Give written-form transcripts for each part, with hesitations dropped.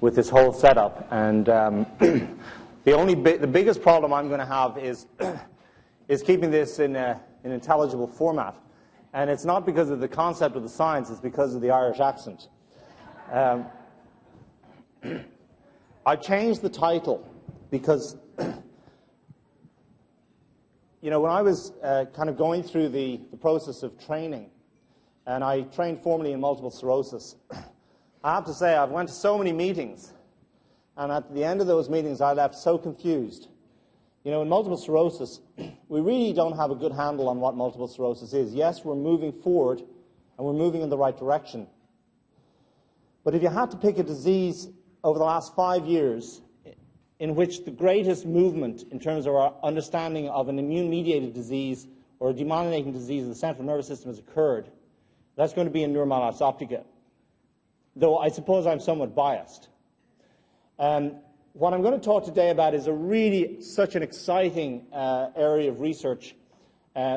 with this whole setup. And the biggest problem I'm going to have is keeping this in an intelligible format. And it's not because of the concept of the science, it's because of the Irish accent. I changed the title because, you know, when I was kind of going through the process of training, and I trained formally in multiple sclerosis, I have to say I've went to so many meetings, and at the end of those meetings I left so confused. You know, in multiple sclerosis, we really don't have a good handle on what multiple sclerosis is. Yes, we're moving forward, and we're moving in the right direction. But if you had to pick a disease over the last 5 years in which the greatest movement in terms of our understanding of an immune-mediated disease or a demyelinating disease of the central nervous system has occurred, that's going to be in Neuromyelitis Optica, though I suppose I'm somewhat biased. What I'm going to talk today about is really such an exciting area of research,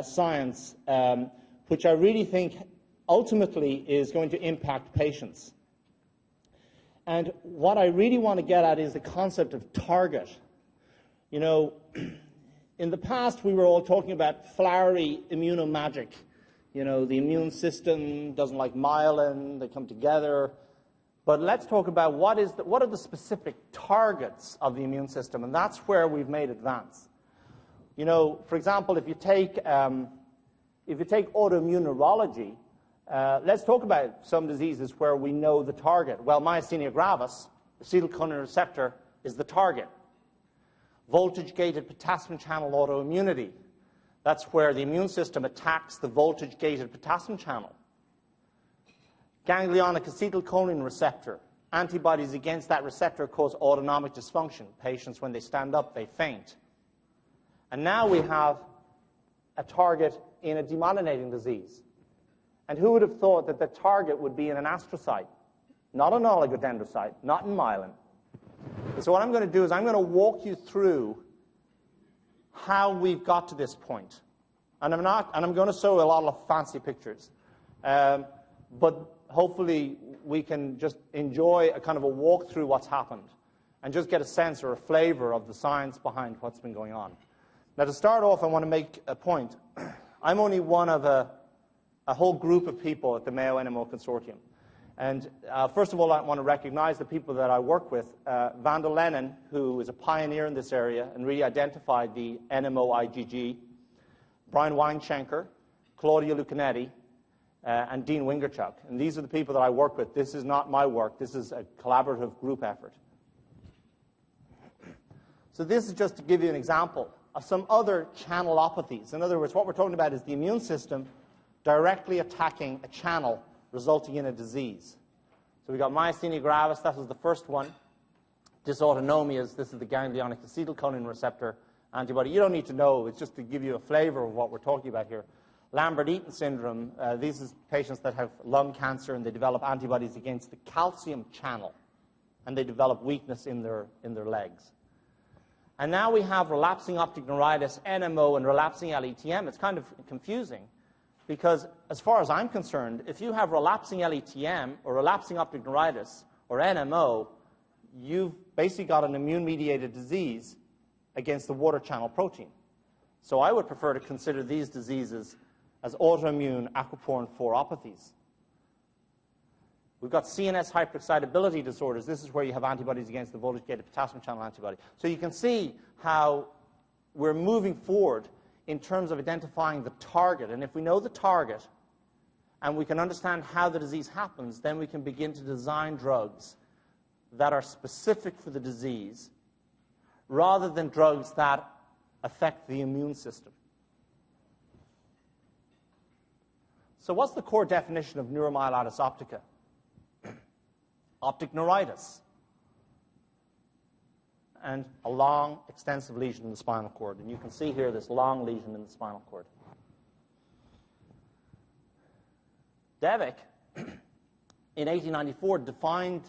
science, which I really think ultimately is going to impact patients. And what I really want to get at is the concept of target. You know, in the past we were all talking about flowery immunomagic. You know, the immune system doesn't like myelin, they come together. But let's talk about what are the specific targets of the immune system, and that's where we've made advance. You know, for example, if you take autoimmune neurology, let's talk about some diseases where we know the target. Well, myasthenia gravis, acetylcholine receptor, is the target. Voltage-gated potassium channel autoimmunity, that's where the immune system attacks the voltage-gated potassium channel. Ganglionic acetylcholine receptor, antibodies against that receptor cause autonomic dysfunction. Patients, when they stand up, they faint. And now we have a target in a demyelinating disease. And who would have thought that the target would be in an astrocyte, not an oligodendrocyte, not in myelin? And so what I'm going to do is I'm going to walk you through how we've got to this point. And I'm going to show a lot of fancy pictures. But hopefully we can just enjoy a kind of a walk through what's happened and just get a sense or a flavor of the science behind what's been going on. Now, to start off, I want to make a point. I'm only one of a whole group of people at the Mayo NMO Consortium. And first of all, I want to recognize the people that I work with. Vanda Lennon, who is a pioneer in this area and really identified the NMO-IgG, Brian Weinschenker, Claudia Lucanetti, and Dean Wingerchuk. And these are the people that I work with. This is not my work. This is a collaborative group effort. So this is just to give you an example of some other channelopathies. In other words, what we're talking about is the immune system directly attacking a channel resulting in a disease. So we've got myasthenia gravis. That was the first one. Dysautonomias. This is the ganglionic acetylcholine receptor antibody. You don't need to know. It's just to give you a flavor of what we're talking about here. Lambert-Eaton syndrome, these are patients that have lung cancer and they develop antibodies against the calcium channel and they develop weakness in their legs. And now we have relapsing optic neuritis, NMO, and relapsing LETM. It's kind of confusing because as far as I'm concerned, if you have relapsing LETM or relapsing optic neuritis or NMO, you've basically got an immune-mediated disease against the water channel protein. So I would prefer to consider these diseases as autoimmune aquaporin-4-opathies. We've got CNS hyperexcitability disorders. This is where you have antibodies against the voltage-gated potassium channel antibody. So you can see how we're moving forward in terms of identifying the target. And if we know the target and we can understand how the disease happens, then we can begin to design drugs that are specific for the disease rather than drugs that affect the immune system. So what's the core definition of neuromyelitis optica? Optic neuritis and a long, extensive lesion in the spinal cord. And you can see here this long lesion in the spinal cord. Devick, in 1894, defined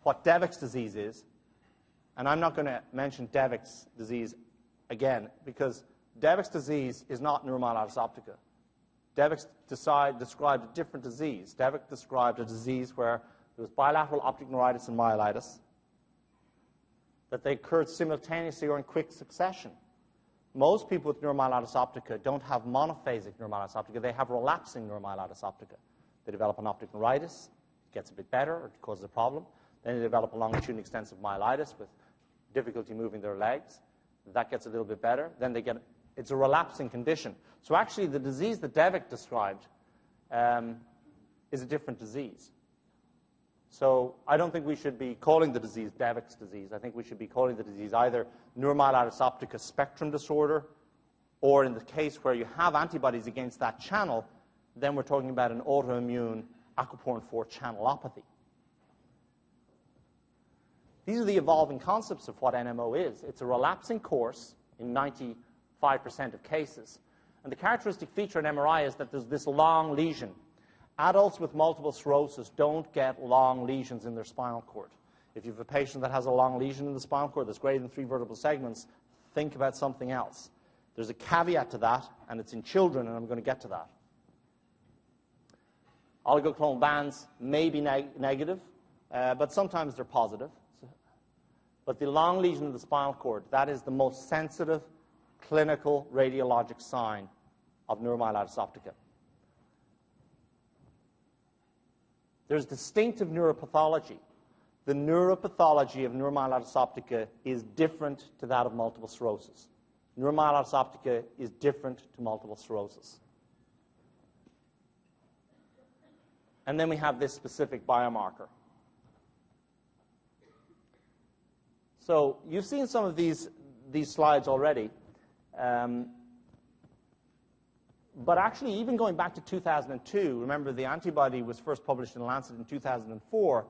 what Devick's disease is. And I'm not going to mention Devick's disease again, because Devick's disease is not neuromyelitis optica. Devick described a different disease. Devick described a disease where there was bilateral optic neuritis and myelitis, that they occurred simultaneously or in quick succession. Most people with neuromyelitis optica don't have monophasic neuromyelitis optica. They have relapsing neuromyelitis optica. They develop an optic neuritis, it gets a bit better, or it causes a problem. Then they develop a longitudinal extensive myelitis with difficulty moving their legs. That gets a little bit better. Then they get, it's a relapsing condition. So actually the disease that Devick described is a different disease. So I don't think we should be calling the disease Devick's disease. I think we should be calling the disease either neuromyelitis optica spectrum disorder, or in the case where you have antibodies against that channel, then we're talking about an autoimmune Aquaporin-4 Channelopathy. These are the evolving concepts of what NMO is. It's a relapsing course in 95% of cases. And the characteristic feature in MRI is that there's this long lesion. Adults with multiple sclerosis don't get long lesions in their spinal cord. If you have a patient that has a long lesion in the spinal cord that's greater than 3 vertebral segments, think about something else. There's a caveat to that, and it's in children, and I'm going to get to that. Oligoclonal bands may be negative, but sometimes they're positive. But the long lesion of the spinal cord, that is the most sensitive clinical radiologic sign of neuromyelitis optica. There's distinctive neuropathology. The neuropathology of neuromyelitis optica is different to that of multiple sclerosis. Neuromyelitis optica is different to multiple sclerosis. And then we have this specific biomarker. So you've seen some of these slides already. But actually, even going back to 2002, remember the antibody was first published in Lancet in 2004,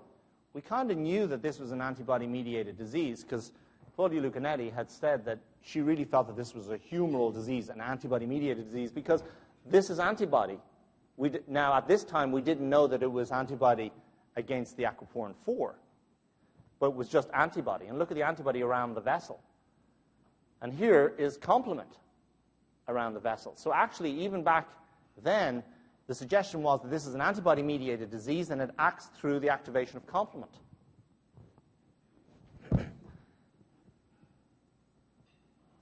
we kind of knew that this was an antibody-mediated disease because Claudia Lucanetti had said that she really felt that this was a humoral disease, an antibody-mediated disease, because this is antibody. Now, at this time, we didn't know that it was antibody against the Aquaporin-4, but it was just antibody. And look at the antibody around the vessel. And here is complement around the vessel. So actually, even back then, the suggestion was that this is an antibody-mediated disease and it acts through the activation of complement.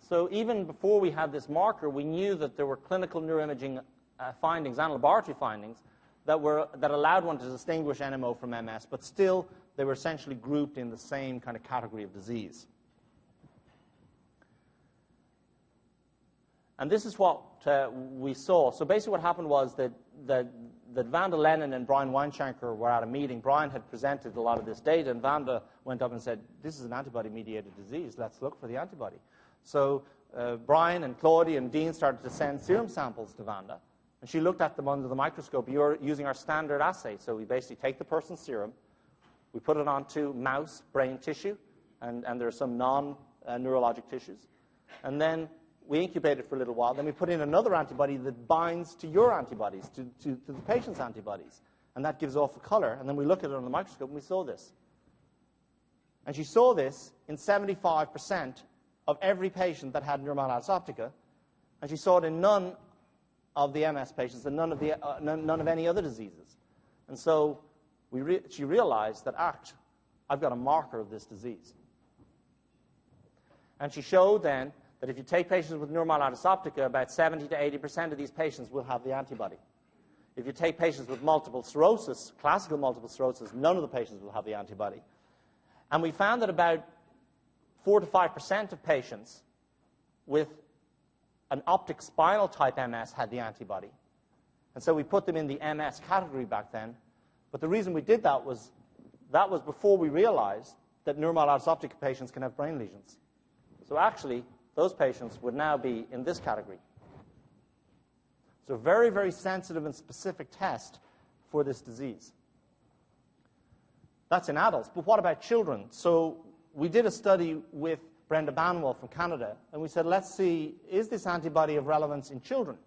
So even before we had this marker, we knew that there were clinical neuroimaging findings and laboratory findings that allowed one to distinguish NMO from MS, but still they were essentially grouped in the same kind of category of disease. And this is what we saw. So basically what happened was that Vanda Lennon and Brian Weinshanker were at a meeting. Brian had presented a lot of this data, and Vanda went up and said, this is an antibody-mediated disease. Let's look for the antibody. So Brian and Claudia and Dean started to send serum samples to Vanda. And she looked at them under the microscope using our standard assay. So we basically take the person's serum, we put it onto mouse brain tissue, and there are some non-neurologic tissues. And then we incubate it for a little while. Then we put in another antibody that binds to your antibodies, to the patient's antibodies. And that gives off a color. And then we look at it on the microscope, and we saw this. And she saw this in 75% of every patient that had neuromyelitis optica. And she saw it in none of the MS patients and none of any other diseases. And so she realized that, I've got a marker of this disease. And she showed then that if you take patients with neuromyelitis optica, about 70 to 80% of these patients will have the antibody. If you take patients with multiple sclerosis, classical multiple sclerosis, none of the patients will have the antibody. And we found that about 4 to 5% of patients with an optic spinal type MS had the antibody. And so we put them in the MS category back then. But the reason we did that was before we realized that neuromyelitis optica patients can have brain lesions. So actually, those patients would now be in this category. So very, very sensitive and specific test for this disease. That's in adults. But what about children? So we did a study with Brenda Banwell from Canada, and we said, let's see, is this antibody of relevance in children?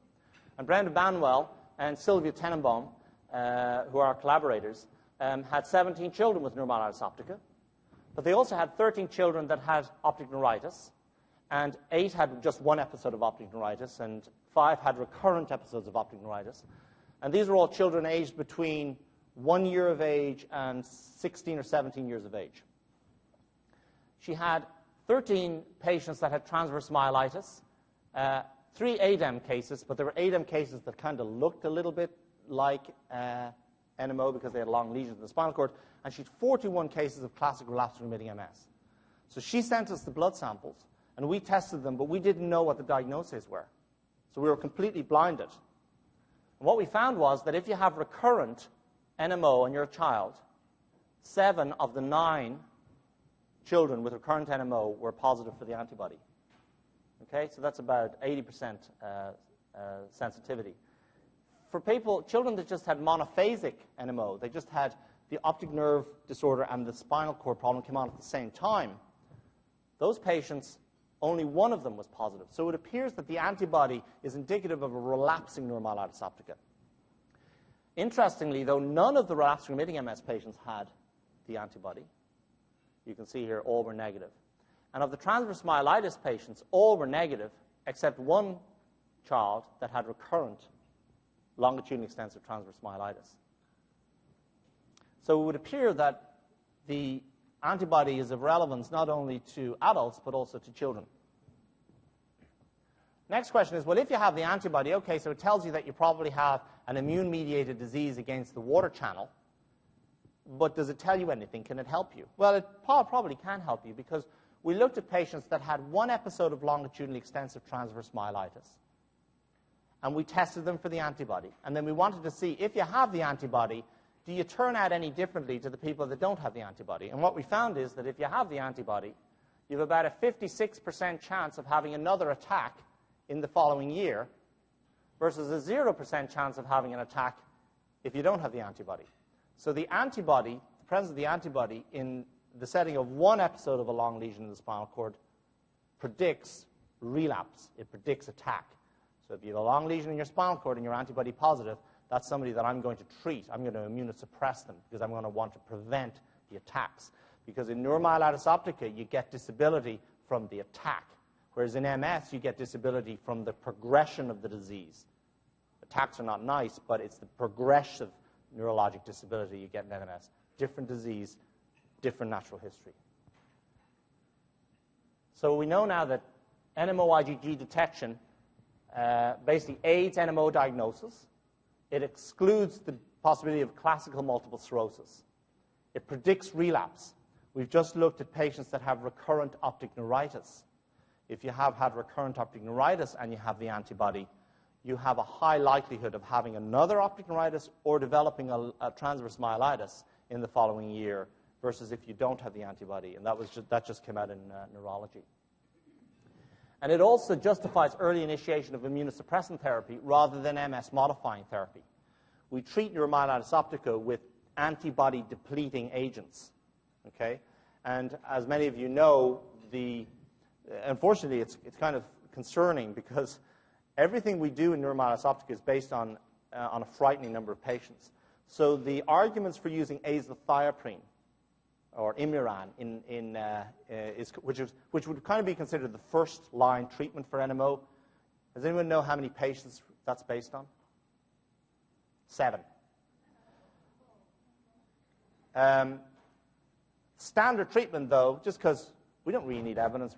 And Brenda Banwell and Sylvia Tenenbaum, who are our collaborators, had 17 children with neuromyelitis optica. But they also had 13 children that had optic neuritis, and 8 had just one episode of optic neuritis, and 5 had recurrent episodes of optic neuritis. And these were all children aged between 1 year of age and 16 or 17 years of age. She had 13 patients that had transverse myelitis, 3 ADEM cases, but there were ADEM cases that kind of looked a little bit like NMO because they had long lesions in the spinal cord, and she had 41 cases of classic relapsing-remitting MS. So she sent us the blood samples, and we tested them, but we didn't know what the diagnoses were. So we were completely blinded. And what we found was that if you have recurrent NMO in your child, 7 of the 9 children with recurrent NMO were positive for the antibody. Okay, so that's about 80% sensitivity. For children that just had monophasic NMO, they just had the optic nerve disorder and the spinal cord problem came on at the same time, those patients, only 1 of them was positive. So it appears that the antibody is indicative of a relapsing neuromyelitis optica. Interestingly, though, none of the relapsing-remitting MS patients had the antibody. You can see here all were negative. And of the transverse myelitis patients, all were negative, except 1 child that had recurrent longitudinal extensive transverse myelitis. So it would appear that the antibody is of relevance not only to adults, but also to children. Next question is, well, if you have the antibody, okay, so it tells you that you probably have an immune-mediated disease against the water channel, but does it tell you anything? Can it help you? Well, it probably can help you because we looked at patients that had 1 episode of longitudinally extensive transverse myelitis, and we tested them for the antibody. And then we wanted to see, if you have the antibody, do you turn out any differently to the people that don't have the antibody? And what we found is that if you have the antibody, you have about a 56% chance of having another attack in the following year versus a 0% chance of having an attack if you don't have the antibody. So the antibody, the presence of the antibody in the setting of 1 episode of a long lesion in the spinal cord predicts relapse. It predicts attack. So if you have a long lesion in your spinal cord and you're antibody positive, that's somebody that I'm going to treat. I'm going to immunosuppress them because I'm going to want to prevent the attacks. Because in neuromyelitis optica, you get disability from the attack, whereas in MS, you get disability from the progression of the disease. Attacks are not nice, but it's the progressive neurologic disability you get in MS. Different disease, different natural history. So we know now that NMO-IgG detection basically aids NMO diagnosis. It excludes the possibility of classical multiple sclerosis. It predicts relapse. We've just looked at patients that have recurrent optic neuritis. If you have had recurrent optic neuritis and you have the antibody, you have a high likelihood of having another optic neuritis or developing a transverse myelitis in the following year versus if you don't have the antibody. And that just came out in neurology. And it also justifies early initiation of immunosuppressant therapy rather than MS-modifying therapy. We treat neuromyelitis optica with antibody-depleting agents. Okay? And as many of you know, unfortunately, it's kind of concerning because everything we do in neuromyelitis optica is based on a frightening number of patients. So the arguments for using azathioprine or Imuran, which would kind of be considered the first-line treatment for NMO. Does anyone know how many patients that's based on? 7. Standard treatment, though, just because we don't really need evidence,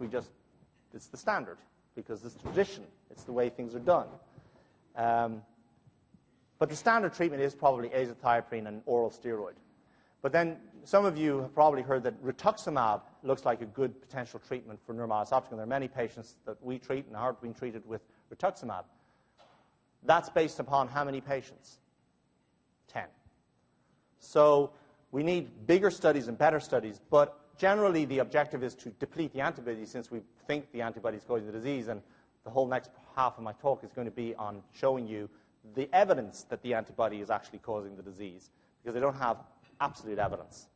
it's the standard, because it's tradition. It's the way things are done. But the standard treatment is probably azathioprine and oral steroid. But then some of you have probably heard that rituximab looks like a good potential treatment for neuromyelitis optica. There are many patients that we treat and are being treated with rituximab. That's based upon how many patients? 10. So we need bigger studies and better studies, but generally the objective is to deplete the antibody since we think the antibody is causing the disease, and the whole next half of my talk is going to be on showing you the evidence that the antibody is actually causing the disease, because they don't have absolute evidence.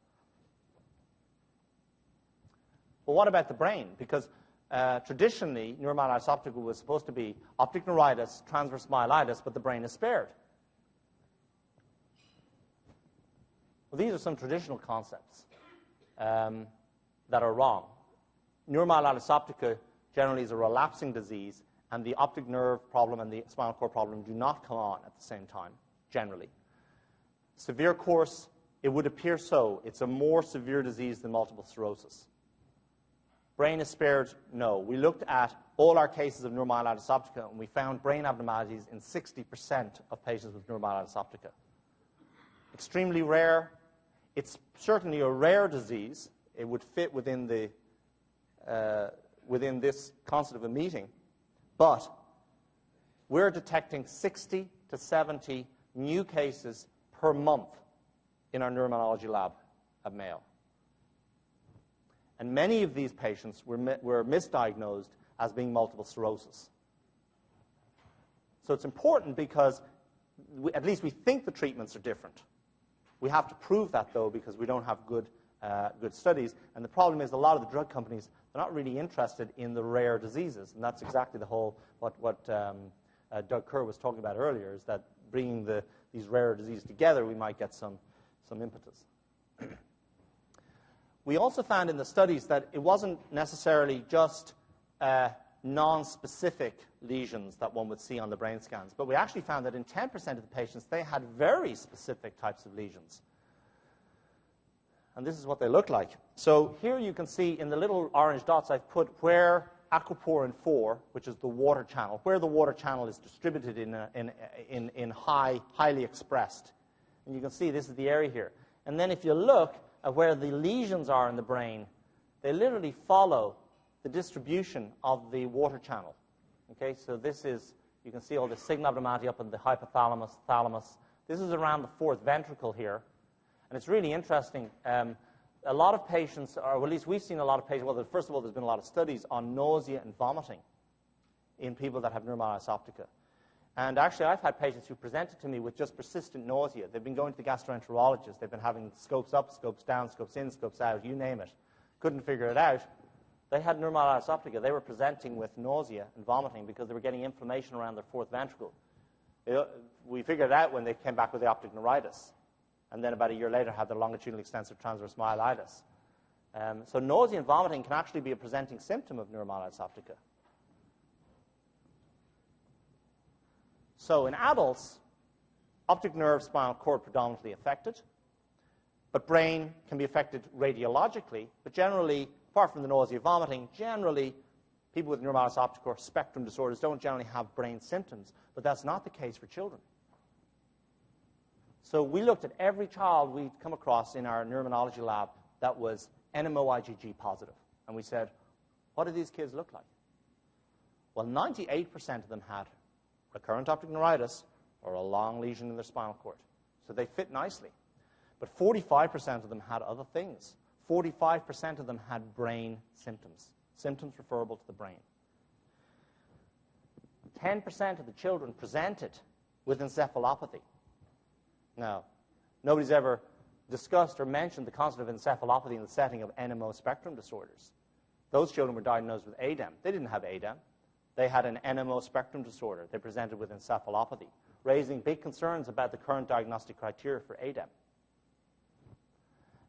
Well, what about the brain? Because traditionally, neuromyelitis optica was supposed to be optic neuritis, transverse myelitis, but the brain is spared. Well, these are some traditional concepts that are wrong. Neuromyelitis optica generally is a relapsing disease, and the optic nerve problem and the spinal cord problem do not come on at the same time, generally. Severe course, it would appear so. It's a more severe disease than multiple sclerosis. Brain is spared? No. We looked at all our cases of neuromyelitis optica, and we found brain abnormalities in 60% of patients with neuromyelitis optica. Extremely rare. It's certainly a rare disease. It would fit within this concept of a meeting. But we're detecting 60 to 70 new cases per month in our neuroimmunology lab at Mayo. And many of these patients were misdiagnosed as being multiple sclerosis. So it's important because at least we think the treatments are different. We have to prove that, though, because we don't have good studies. And the problem is a lot of the drug companies, they're not really interested in the rare diseases. And that's exactly the whole, what Doug Kerr was talking about earlier, is that bringing these rare diseases together, we might get some impetus. We also found in the studies that it wasn't necessarily just non-specific lesions that one would see on the brain scans, but we actually found that in 10% of the patients, they had very specific types of lesions. And this is what they look like. So here you can see in the little orange dots I've put where Aquaporin-4, which is the water channel, where the water channel is distributed in highly expressed. And you can see this is the area here. And then if you look at where the lesions are in the brain, they literally follow the distribution of the water channel. Okay, so this is, you can see all the signal abnormality up in the hypothalamus, thalamus. This is around the fourth ventricle here. And it's really interesting. A lot of patients, or at least we've seen a lot of patients, well, first of all, there's been a lot of studies on nausea and vomiting in people that have neuromyelitis optica. And actually, I've had patients who presented to me with just persistent nausea. They've been going to the gastroenterologist. They've been having scopes up, scopes down, scopes in, scopes out, you name it. Couldn't figure it out. They had neuromyelitis optica. They were presenting with nausea and vomiting because they were getting inflammation around their fourth ventricle. We figured it out when they came back with the optic neuritis. And then about a year later had the longitudinal extensive transverse myelitis. So nausea and vomiting can actually be a presenting symptom of neuromyelitis optica. So in adults, optic nerve, spinal cord predominantly affected, but brain can be affected radiologically, but generally, apart from the nausea and vomiting, generally, people with neuromyelitis optica or spectrum disorders don't generally have brain symptoms, but that's not the case for children. So we looked at every child we'd come across in our neuroimmunology lab that was NMO-IgG positive. And we said, what do these kids look like? Well, 98% of them had recurrent optic neuritis or a long lesion in their spinal cord. So they fit nicely. But 45% of them had other things. 45% of them had brain symptoms, symptoms referable to the brain. 10% of the children presented with encephalopathy. Now, nobody's ever discussed or mentioned the concept of encephalopathy in the setting of NMO spectrum disorders. Those children were diagnosed with ADEM. They didn't have ADEM. They had an NMO spectrum disorder. They presented with encephalopathy, raising big concerns about the current diagnostic criteria for ADEM.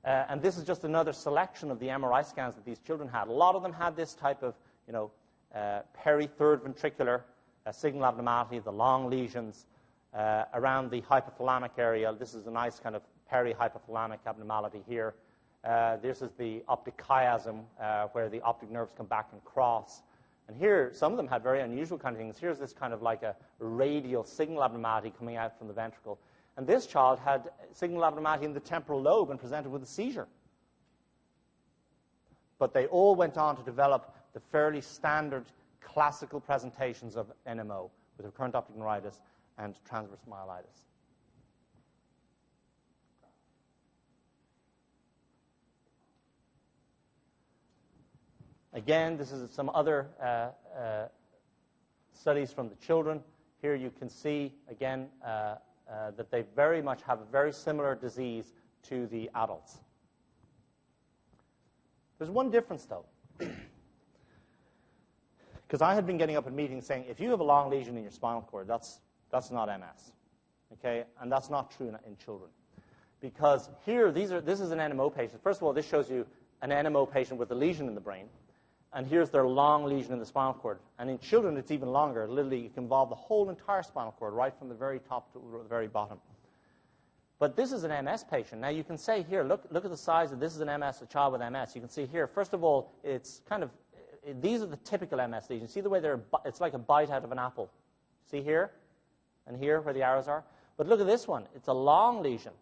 And this is just another selection of the MRI scans that these children had. A lot of them had this type of, peri-third ventricular signal abnormality, the long lesions around the hypothalamic area. This is a nice kind of peri-hypothalamic abnormality here. This is the optic chiasm, where the optic nerves come back and cross. And here, some of them had very unusual kind of things. Here's this kind of like a radial signal abnormality coming out from the ventricle. And this child had signal abnormality in the temporal lobe and presented with a seizure. But they all went on to develop the fairly standard classical presentations of NMO with recurrent optic neuritis and transverse myelitis. Again, this is some other studies from the children. Here you can see, again, that they very much have a very similar disease to the adults. There's one difference, though. Because I had been getting up at meetings saying, if you have a long lesion in your spinal cord, that's not MS. Okay? And that's not true in children. Because here, this is an NMO patient. First of all, this shows you an NMO patient with a lesion in the brain. And here's their long lesion in the spinal cord. And in children, it's even longer. Literally, it can involve the whole entire spinal cord, right from the very top to the very bottom. But this is an MS patient. Now, you can say here, look at the size of this is an MS, a child with MS. You can see here, first of all, it's kind of, these are the typical MS lesions. See the way it's like a bite out of an apple. See here and here where the arrows are? But look at this one. It's a long lesion.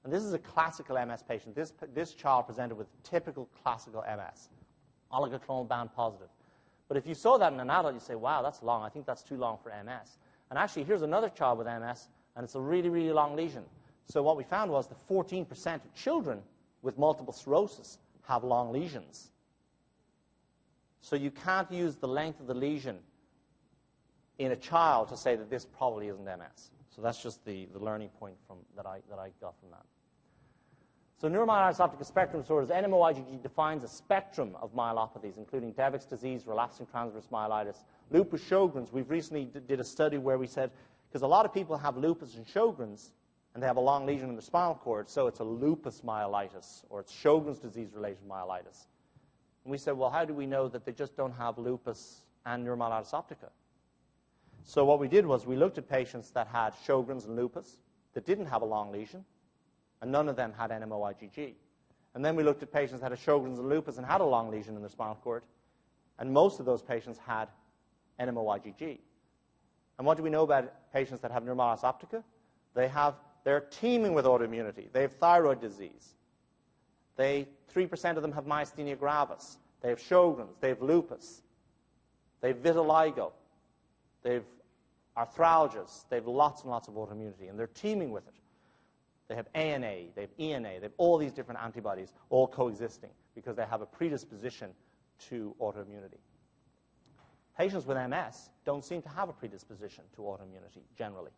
And this is a classical MS patient. This child presented with typical classical MS, oligoclonal band positive. But if you saw that in an adult, you say, wow, that's long. I think that's too long for MS. And actually, here's another child with MS, and it's a really, really long lesion. So what we found was that 14% of children with multiple sclerosis have long lesions. So you can't use the length of the lesion in a child to say that this probably isn't MS. So that's just the learning point that I got from that. So Neuromyelitis Optica spectrum disorders, NMO-IgG defines a spectrum of myelopathies, including Devick's disease, relapsing transverse myelitis, lupus Sjogren's. We've recently did a study where we said, because a lot of people have lupus and Sjogren's, and they have a long lesion in the spinal cord, so it's a lupus myelitis, or it's Sjogren's disease-related myelitis. And we said, well, how do we know that they just don't have lupus and neuromyelitis optica? So what we did was we looked at patients that had Sjogren's and lupus that didn't have a long lesion, and none of them had NMO-IgG. And then we looked at patients that had Sjogren's and lupus and had a long lesion in their spinal cord, and most of those patients had NMO-IgG. And what do we know about patients that have neuromyelitis optica? They're teeming with autoimmunity. They have thyroid disease. 3% of them have myasthenia gravis. They have Sjogren's. They have lupus. They have vitiligo. They have arthralgias. They have lots and lots of autoimmunity, and they're teeming with it. They have ANA. They have ENA. They have all these different antibodies all coexisting because they have a predisposition to autoimmunity. Patients with MS don't seem to have a predisposition to autoimmunity generally.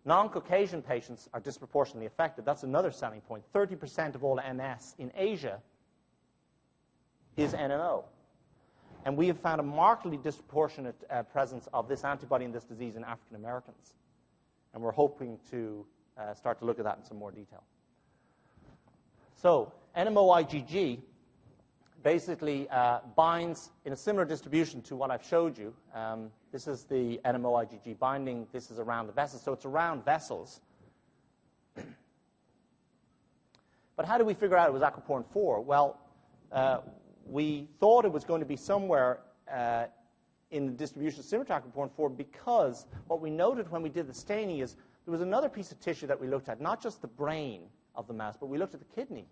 Non-Caucasian patients are disproportionately affected. That's another selling point. 30% of all MS in Asia is NMO. And we have found a markedly disproportionate presence of this antibody in this disease in African Americans. And we're hoping to start to look at that in some more detail. So NMO-IgG basically binds in a similar distribution to what I've showed you. This is the NMO-IgG binding. This is around the vessels. So it's around vessels. But how did we figure out it was aquaporin-4? Well, we thought it was going to be somewhere in the distribution similar to aquaporin-4 because what we noted when we did the staining is there was another piece of tissue that we looked at, not just the brain of the mouse, but we looked at the kidney.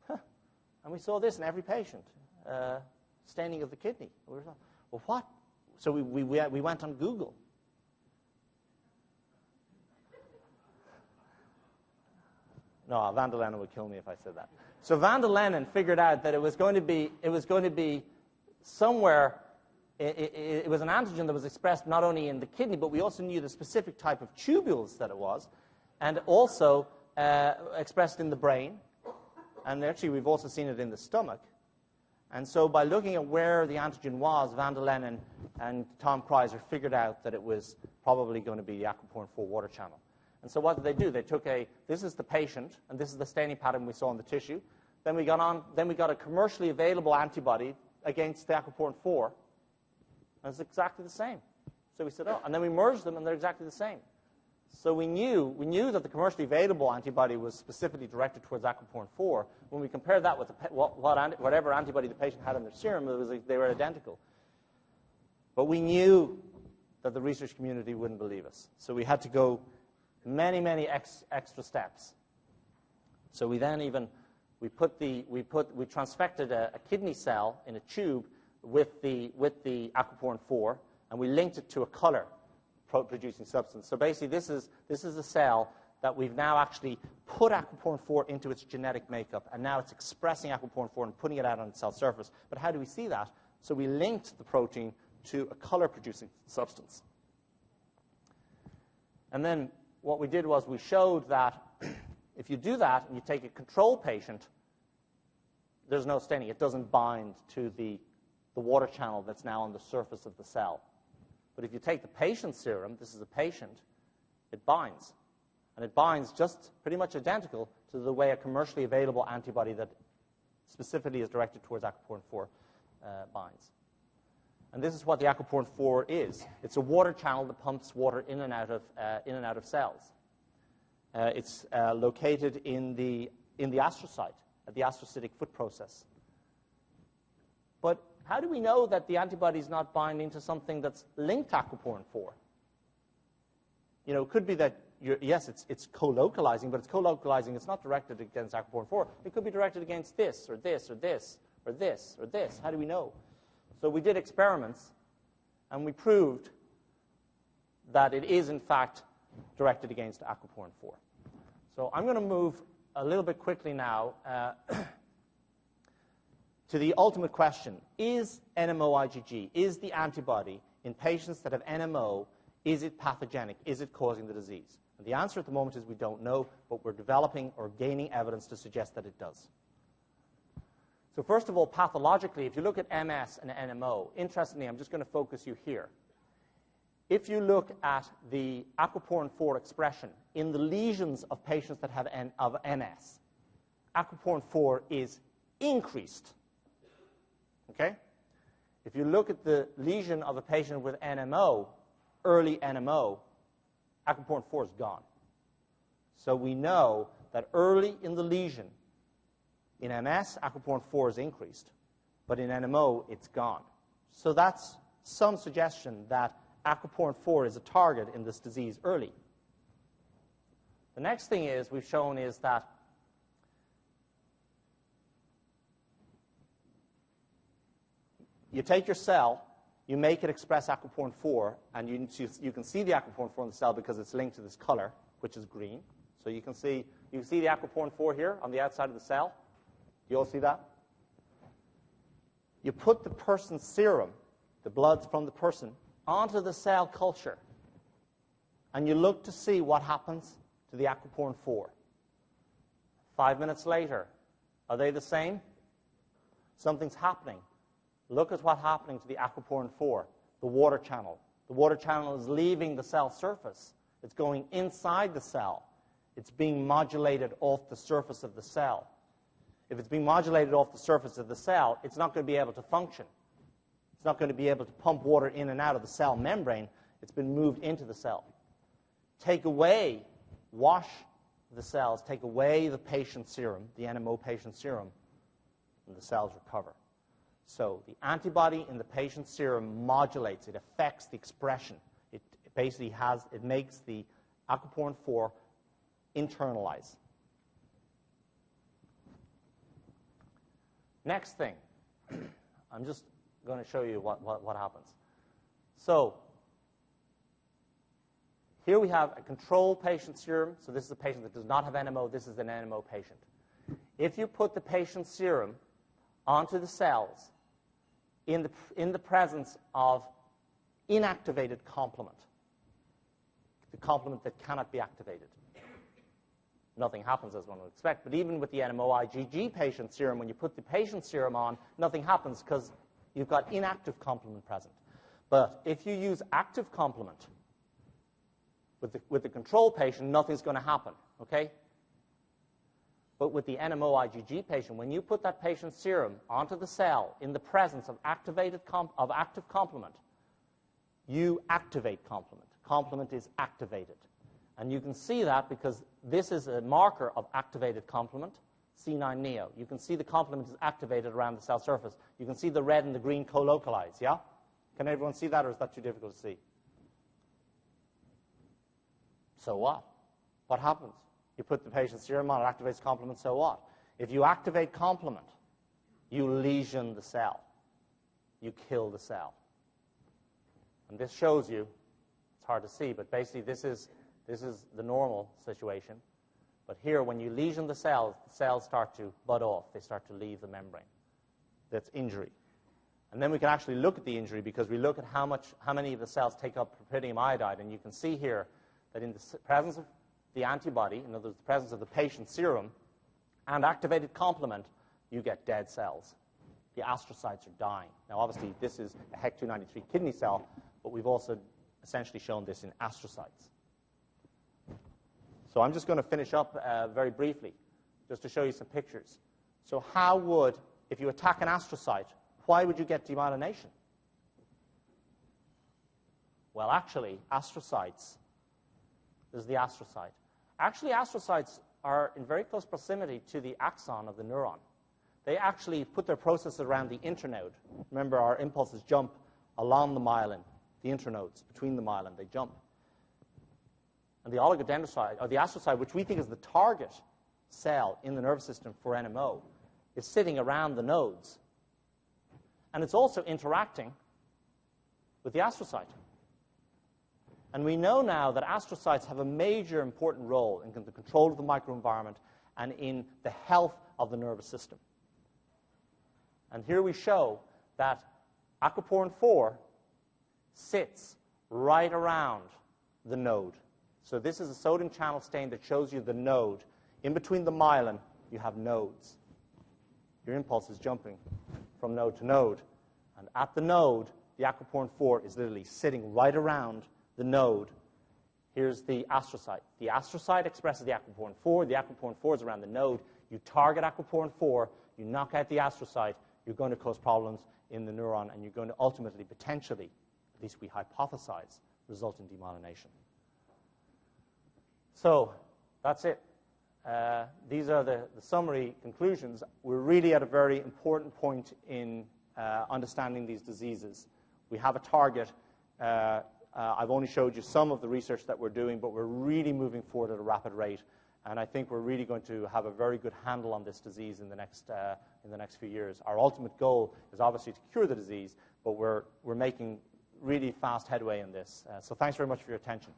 And we saw this in every patient, staining of the kidney. We thought, well, what? So we went on Google. No, Van der Leyen would kill me if I said that. So Van der Leyen figured out that it was going to be somewhere. It was an antigen that was expressed not only in the kidney, but we also knew the specific type of tubules that it was, and also expressed in the brain. And actually, we've also seen it in the stomach. And so by looking at where the antigen was, Van der Leyen and Tom Kreiser figured out that it was probably going to be the aquaporin-4 water channel. And so what did they do? They took this is the patient, and this is the staining pattern we saw in the tissue. Then we got a commercially available antibody against the aquaporin-4, and it's exactly the same. So we said, oh, and then we merged them, and they're exactly the same. So we knew that the commercially available antibody was specifically directed towards aquaporin-4. When we compared that with whatever antibody the patient had in their serum, they were identical. But we knew that the research community wouldn't believe us. So we had to go many, many extra steps. So we then we transfected a kidney cell in a tube with the aquaporin-4, and we linked it to a color producing substance. So basically, this is a cell that we've now actually put aquaporin-4 into its genetic makeup, and now it's expressing aquaporin-4 and putting it out on its cell surface. But how do we see that? So we linked the protein to a color-producing substance. And then what we did was we showed that if you do that and you take a control patient, there's no staining. It doesn't bind to the water channel that's now on the surface of the cell. But if you take the patient's serum, this is a patient, it binds. And it binds just pretty much identical to the way a commercially available antibody that specifically is directed towards aquaporin-4 binds. And this is what the aquaporin-4 is. It's a water channel that pumps water in and out of cells. It's located in the astrocyte, at the astrocytic foot process. But how do we know that the antibody is not binding to something that's linked to aquaporin-4? You know, it could be that, yes, it's co-localizing, but it's co-localizing. It's not directed against aquaporin-4. It could be directed against this, or this, or this, or this, or this. How do we know? So we did experiments, and we proved that it is, in fact, directed against aquaporin-4. So I'm going to move a little bit quickly now to the ultimate question. Is NMO-IgG, is the antibody in patients that have NMO, is it pathogenic? Is it causing the disease? And the answer at the moment is we don't know, but we're developing or gaining evidence to suggest that it does. So first of all, pathologically, if you look at MS and NMO, interestingly, I'm just going to focus you here. If you look at the aquaporin-4 expression in the lesions of patients that have MS, aquaporin-4 is increased. Okay? If you look at the lesion of a patient with NMO, early NMO, aquaporin-4 is gone. So we know that early in the lesion, in MS, aquaporin-4 is increased, but in NMO, it's gone. So that's some suggestion that aquaporin-4 is a target in this disease early. The next thing we've shown is that you take your cell, you make it express aquaporin-4, and you can see the aquaporin-4 in the cell because it's linked to this color, which is green. So you can see the aquaporin-4 here on the outside of the cell. You all see that? You put the person's serum, the blood from the person, onto the cell culture, and you look to see what happens to the aquaporin-4. 5 minutes later, are they the same? Something's happening. Look at what's happening to the aquaporin-4, the water channel. The water channel is leaving the cell surface. It's going inside the cell. It's being modulated off the surface of the cell. If it's being modulated off the surface of the cell, it's not going to be able to function. It's not going to be able to pump water in and out of the cell membrane. It's been moved into the cell. Wash the cells, take away the patient's serum, the NMO patient serum, and the cells recover. So the antibody in the patient's serum modulates, it affects the expression. It basically makes the aquaporin-4 internalize. Next thing, I'm just going to show you what happens. So here we have a control patient serum. So this is a patient that does not have NMO. This is an NMO patient. If you put the patient's serum onto the cells in the presence of inactivated complement, the complement that cannot be activated, nothing happens as one would expect. But even with the NMO-IgG patient serum, when you put the patient serum on, nothing happens because you've got inactive complement present. But if you use active complement with the control patient, nothing's going to happen, okay? But with the NMO-IgG patient, when you put that patient's serum onto the cell in the presence of active complement, you activate complement. Complement is activated. And you can see that because this is a marker of activated complement, C9neo. You can see the complement is activated around the cell surface. You can see the red and the green co-localize, yeah? Can everyone see that, or is that too difficult to see? So what? What happens? You put the patient's serum on, it activates complement, so what? If you activate complement, you lesion the cell. You kill the cell. And this shows you, it's hard to see, but basically this is the normal situation. But here, when you lesion the cells start to bud off. They start to leave the membrane. That's injury. And then we can actually look at the injury because we look at how many of the cells take up propydium iodide. And you can see here that in the presence of the antibody, in other words, the presence of the patient's serum and activated complement, you get dead cells. The astrocytes are dying. Now, obviously, this is a HEC293 kidney cell, but we've also essentially shown this in astrocytes. So I'm just going to finish up very briefly, just to show you some pictures. So how would, if you attack an astrocyte, why would you get demyelination? Well, actually, astrocytes, this is the astrocyte. Actually, astrocytes are in very close proximity to the axon of the neuron. They actually put their processes around the internode. Remember, our impulses jump along the myelin, the internodes, between the myelin, they jump. And the oligodendrocyte, or the astrocyte, which we think is the target cell in the nervous system for NMO, is sitting around the nodes. And it's also interacting with the astrocyte. And we know now that astrocytes have a major important role in the control of the microenvironment and in the health of the nervous system. And here we show that aquaporin-4 sits right around the node. So this is a sodium channel stain that shows you the node. In between the myelin, you have nodes. Your impulse is jumping from node to node. And at the node, the aquaporin-4 is literally sitting right around the node. Here's the astrocyte. The astrocyte expresses the aquaporin-4. The aquaporin-4 is around the node. You target aquaporin-4, you knock out the astrocyte, you're going to cause problems in the neuron, and you're going to ultimately, potentially, at least we hypothesize, result in demyelination. So that's it. These are the summary conclusions. We're really at a very important point in understanding these diseases. We have a target. I've only showed you some of the research that we're doing, but we're really moving forward at a rapid rate. And I think we're really going to have a very good handle on this disease in the next few years. Our ultimate goal is obviously to cure the disease, but we're making really fast headway in this. So thanks very much for your attention.